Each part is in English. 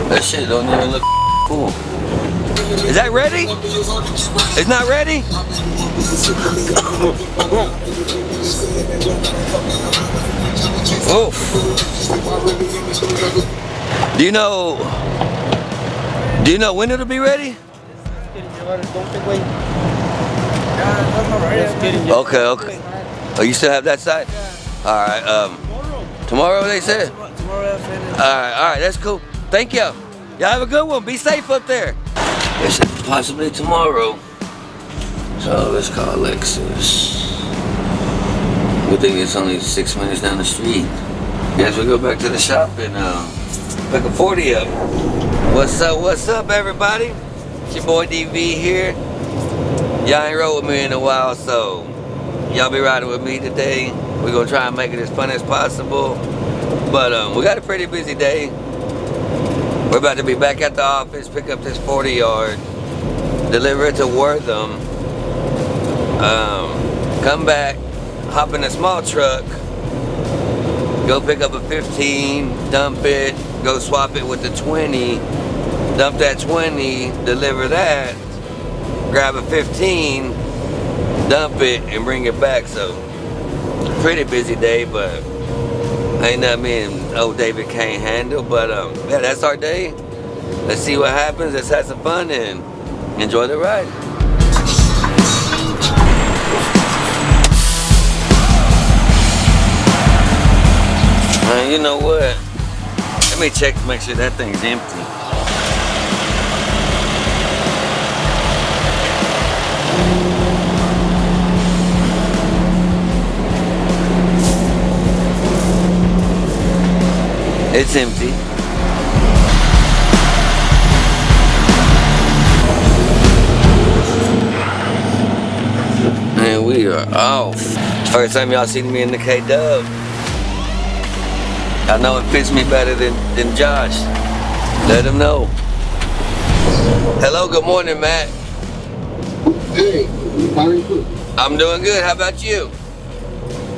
That shit don't even look cool. Is that ready? It's not ready? Oh. Do you know when it'll be ready? Okay, okay. Oh, you still have that side? All right. Tomorrow they said. All right, that's cool. Thank you. Y'all have a good one. Be safe up there. It's possibly tomorrow. So let's call Lexus. Good thing it's only 6 minutes down the street. Guess we'll go back to the shop and pick a 40 up. What's up, everybody? It's your boy DV here. Y'all ain't rode with me in a while, so y'all be riding with me today. We're gonna try and make it as fun as possible. But we got a pretty busy day. We're about to be back at the office, pick up this 40 yard, deliver it to Woreram, come back, hop in a small truck, go pick up a 15, dump it, go swap it with the 20, dump that 20, deliver that, grab a 15, dump it, and bring it back. So, pretty busy day, but ain't nothing me and old David can't handle. But yeah, that's our day. Let's see what happens. Let's have some fun and enjoy the ride. You know what? Let me check to make sure that thing's empty. It's empty. And we are off. First time y'all seen me in the Kdub. I know it fits me better than Josh. Let him know. Hello, good morning, Matt. Hey, how are you? I'm doing good. How about you?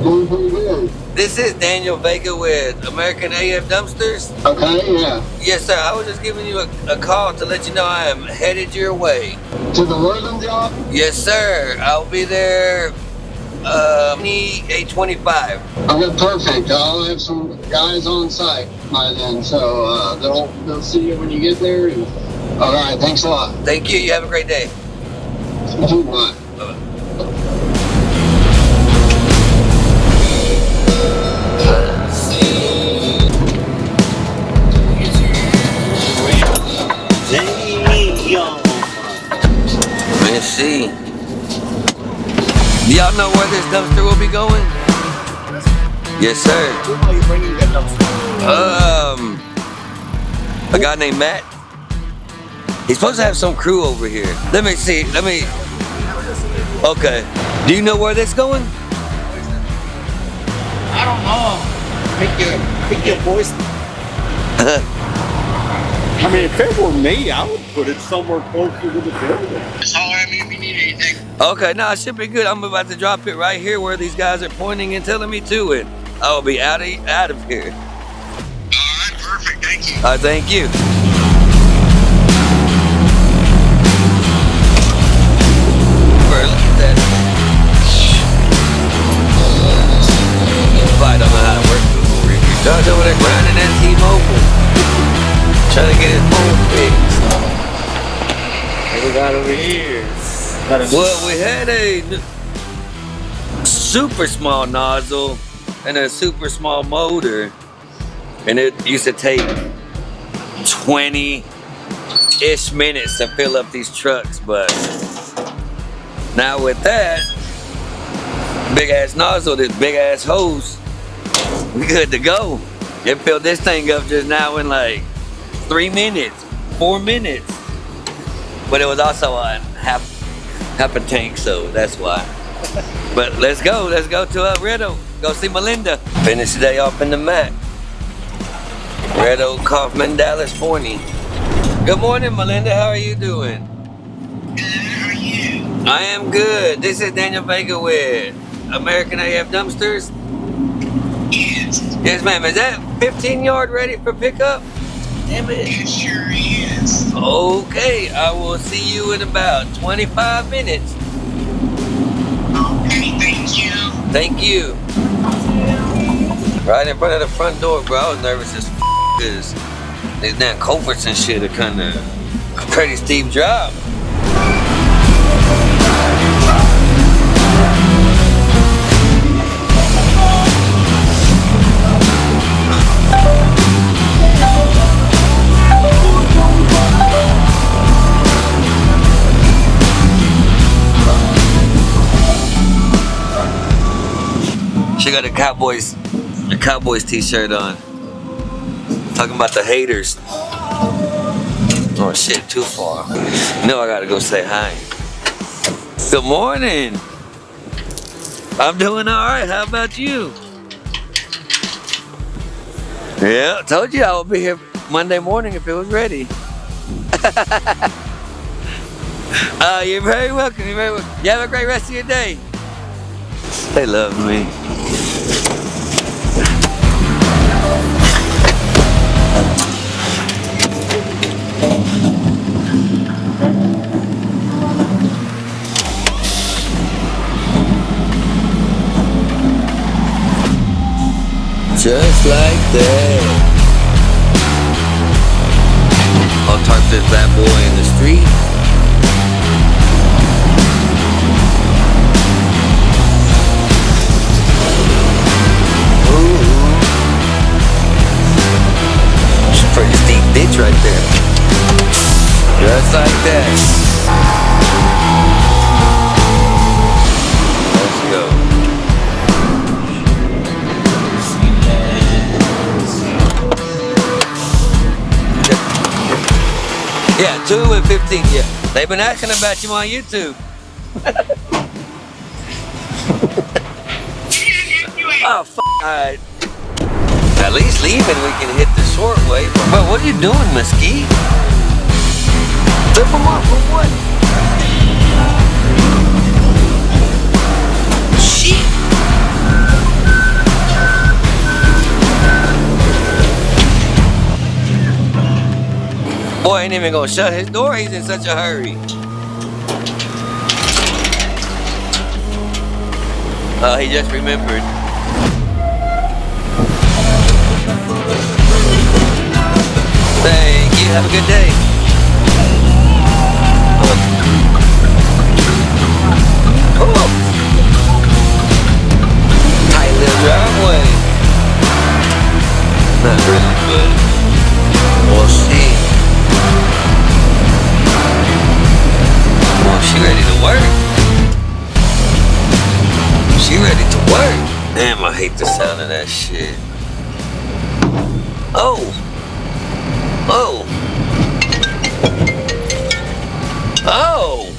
Doing pretty good. This is Daniel Vega with American AF Dumpsters. Okay, yeah. Yes, sir. I was just giving you a call to let you know I am headed your way. To the Woreram job? Yes, sir. I'll be there 8:25. Okay, perfect. I'll have some guys on site by then, so they'll see you when you get there. And, all right, thanks a lot. Thank you. You have a great day. Bye. Bye-bye. Let's see. Do y'all know where this dumpster will be going? Yes, sir. Who are you bringing that dumpster? A guy named Matt. He's supposed to have some crew over here. Let me see. Okay. Do you know where this going? I don't know. Pick your voice. I mean, if it were me, I would put it somewhere closer to the building. Just holler at me if you need anything. Okay, no, it should be good. I'm about to drop it right here where these guys are pointing and telling me to it. I'll be out of here. All right, perfect. Thank you. All right, thank you. Look at that. I don't know how to work this over here. John's over there grinding that T-Mobile. Trying to get his phone fixed. What we got over here? Well, we had a super small nozzle and a super small motor, and it used to take 20-ish minutes to fill up these trucks, but now with that big ass nozzle, this big ass hose, we good to go. It filled this thing up just now in like 3 minutes, 4 minutes. But it was also on half a tank, so that's why. But let's go to Riddle. Go see Melinda. Finish the day off in the Matt. Riddle, Kaufman, Dallas, Forney. Good morning, Melinda. How are you doing? Good. How are you? I am good. This is Daniel Vega with American AF Dumpsters. Yes. Yes, ma'am. Is that 15 yard ready for pickup? Damn it. It sure is. Okay, I will see you in about 25 minutes. Okay, thank you. Thank you. Right in front of the front door, bro. I was nervous as because these damn culverts and shit are kind of a pretty steep drop. She got a Cowboys t-shirt on. Talking about the haters. Oh shit, too far. No, I gotta go say hi. Good morning. I'm doing all right. How about you? Yeah, told you I would be here Monday morning if it was ready. You're very welcome. You're very welcome. You have a great rest of your day. They love me. Just like that. I'll talk this bad boy in the street. Ooh. It's a pretty steep ditch right there. Just like that. Let's go. Yeah, 2 and 15, yeah. They've been asking about you on YouTube. Oh, f***. Alright. At least leaving we can hit the short way. But what are you doing, Mesquite? Flip them off for what? Shit. Boy ain't even gonna shut his door, he's in such a hurry. Oh, he just remembered. Thank you, have a good day. Oh. Tight little driveway. Not really, but we'll see. Well, she ready to work. She ready to work. Damn, I hate the sound of that shit. Oh. Oh. Oh.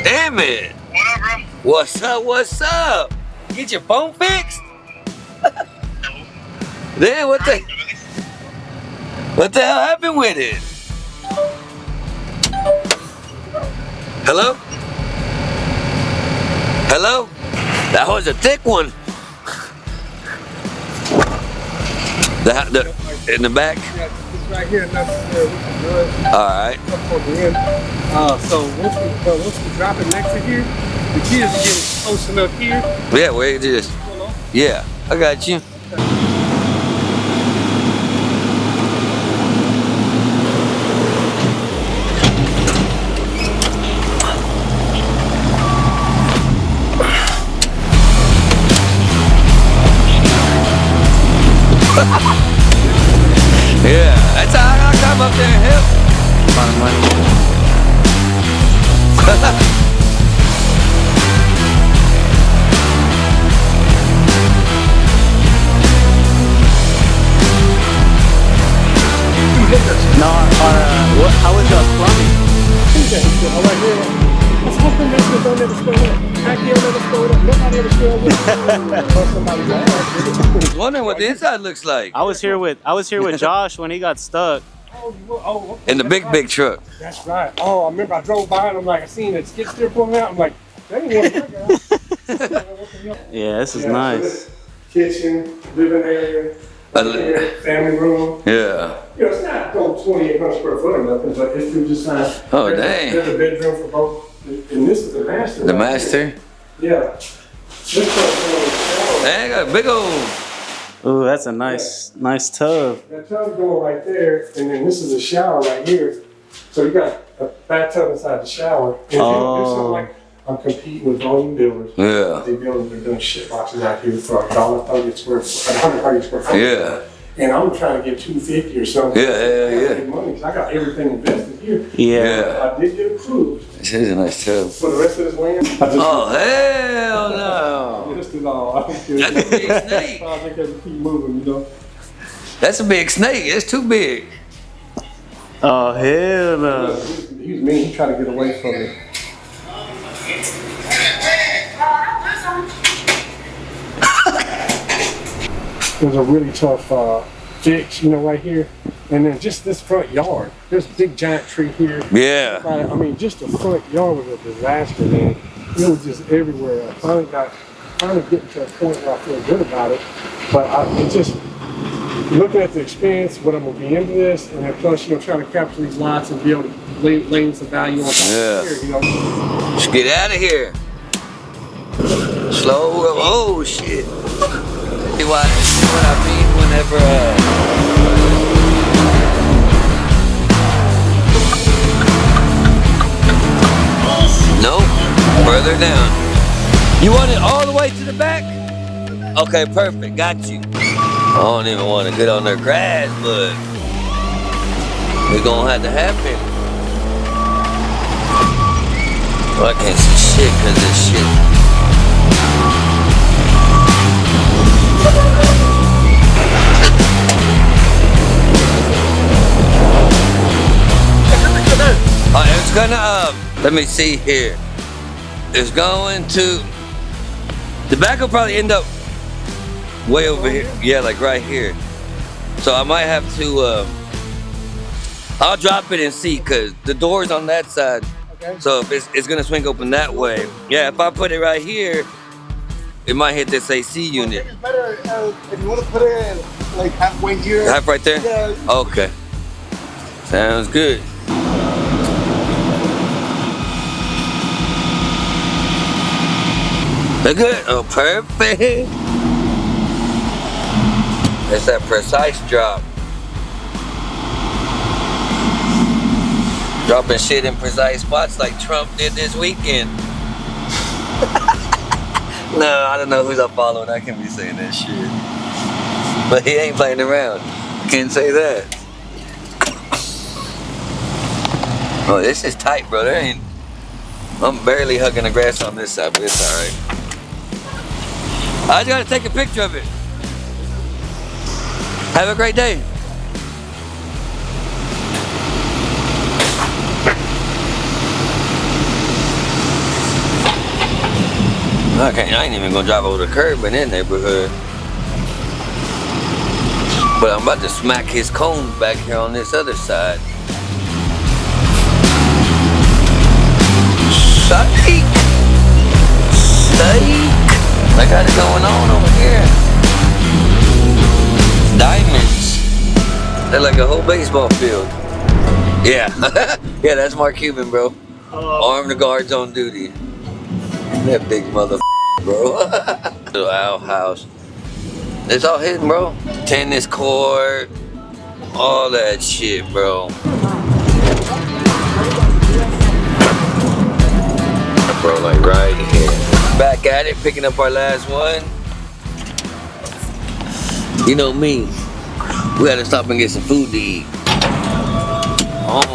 Damn it. What up, bro? What's up? What's up? Get your phone fixed? Then what the hell happened with it? Hello? Hello? That was a thick one. In the back? Yeah, it's right here, and that's where we can do it. All right. Up on the end. So once we drop it next to here, the key is to get it close enough here. Yeah, where you just. Yeah, I got you. Yeah, that's how I come up there and help. A lot of money. No, how was your plumbing? All right here. That's how come this don't never scroll up. Back here never scroll up. Nobody ever scroll up. Somebody got I was wondering what the inside looks like. I was here with Josh when he got stuck. Oh, In the big truck. that's right. Oh, I remember I drove by and I'm like, I seen the skid steer pulling out. I'm like, that ain't what Yeah, this is nice. Kitchen, living area. Family room. Yeah. You know, it's not 2,800 square foot or nothing, but it's just nice. Oh, dang. There's a bedroom for both, and this is the master. The master? Yeah. This one's Dang, got a big old. Ooh, that's a nice tub. that tub's going right there, and then this is a shower right here. So you got a bathtub inside the shower. And it's something like I'm competing with volume builders. Yeah. They're doing shit boxes out here for $130 square foot, 130 square foot. Yeah. And I'm trying to get $250 or something. Yeah. Money, 'cause I got everything invested here. Yeah. I did get approved This is a nice tub. for the rest of this land. Oh, hell no. Just it all. I don't care. That's a big snake. I think I keep moving, you know. That's a big snake. It's too big. Oh, hell no. He was mean. He tried to get away from me. There's a really tough fix, you know, right here. And then just this front yard. There's a big giant tree here. Yeah. I mean, just the front yard was a disaster, man. It was just everywhere. I finally got kind of getting to a point where I feel good about it. But it's just looking at the experience, what I'm going to be into this, and then plus, you know, trying to capture these lots and be able to lay some value on top Yeah. here, you know. Let's get out of here. Slow. Oh, shit. See what I mean whenever nope, further down. You want it all the way to the back? Okay, perfect, got you. I don't even want to get on their grass, but it's gonna have to happen. Well, I can't see shit because this shit. It's gonna, let me see here. It's going to, the back will probably end up way over here. Yeah, like right here. So I might have to, I'll drop it and see, because the door's on that side. Okay. So if it's gonna swing open that way. Yeah, if I put it right here, it might hit this AC unit. It's better if you want to put it like halfway here. Half right there? Yeah. Okay. Sounds good. Look good. Oh, perfect. It's that precise drop. Dropping shit in precise spots like Trump did this weekend. No, I don't know who's I'm following. I can't be saying that shit. But he ain't playing around. Can't say that. Oh, this is tight, bro. I'm barely hugging the grass on this side, but it's alright. I just gotta take a picture of it. Have a great day. Okay, I ain't even gonna drive over the curb in that neighborhood. But I'm about to smack his cones back here on this other side. Psych! Psych! I got it going on over here. Diamonds. They're like a whole baseball field. Yeah. Yeah, that's Mark Cuban, bro. Armed guards on duty. That big motherfucker, bro. Little outhouse. It's all hidden, bro. Tennis court. All that shit, bro. Bro, like right here. Back at it, picking up our last one. You know me. We gotta stop and get some food to eat. Oh.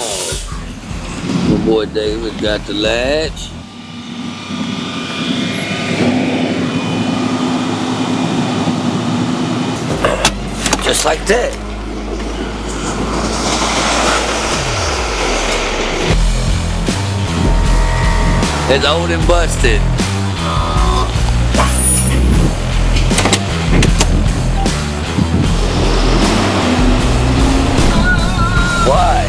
My boy David got the latch. Just like that. It's old and busted. Why?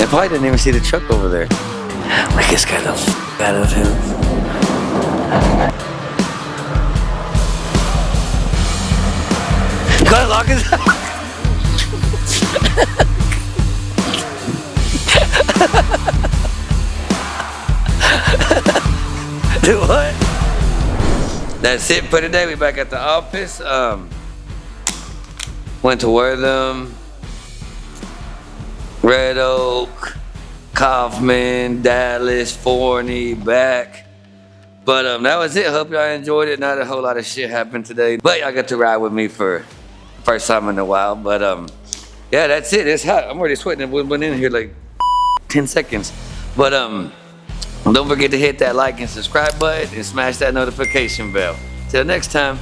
probably didn't even see the truck over there. Like this guy the f out of him. Gotta lock his Do what? That's it for today. We back at the office. Went to Woreram, Red Oak, Kaufman, Dallas, Forney, back. But that was it. Hope y'all enjoyed it. Not a whole lot of shit happened today, but y'all got to ride with me for the first time in a while. But yeah, that's it. It's hot. I'm already sweating. It went in here like 10 seconds. But don't forget to hit that like and subscribe button and smash that notification bell. Till next time.